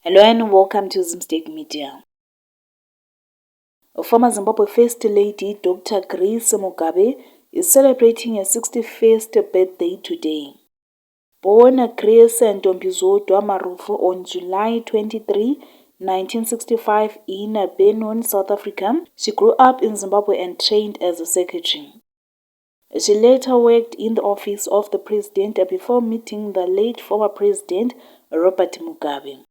Hello and welcome to Zimstate Media. Former Zimbabwe First Lady Dr. Grace Mugabe is celebrating her 61st birthday today. Born Grace Ntombizodwa Marufo on July 23, 1965 in Benoni, South Africa, she grew up in Zimbabwe and trained as a secretary. She later worked in the office of the president before meeting the late former president Robert Mugabe.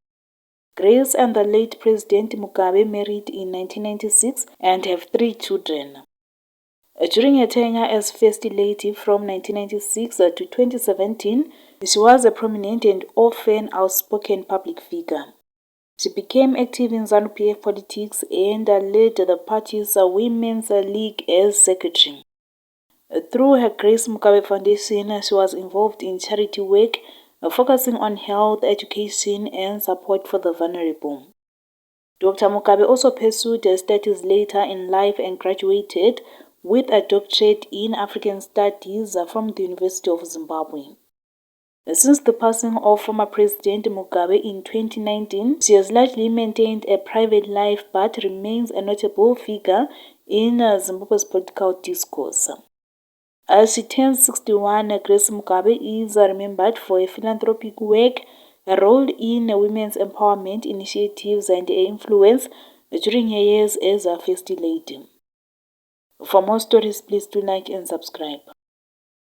Grace and the late President Mugabe married in 1996 and have 3 children. During her tenure as First Lady from 1996 to 2017, she was a prominent and often outspoken public figure. She became active in ZANU-PF politics and led the party's Women's League as secretary. Through her Grace Mugabe Foundation, she was involved in charity work, focusing on health, education, and support for the vulnerable. Dr. Mugabe also pursued her studies later in life and graduated with a doctorate in African Studies from the University of Zimbabwe. Since the passing of former President Mugabe in 2019, she has largely maintained a private life but remains a notable figure in Zimbabwe's political discourse. As she turns 61, Grace Mugabe is remembered for her philanthropic work, her role in women's empowerment initiatives, and her influence during her years as a First Lady. For more stories, please do like and subscribe.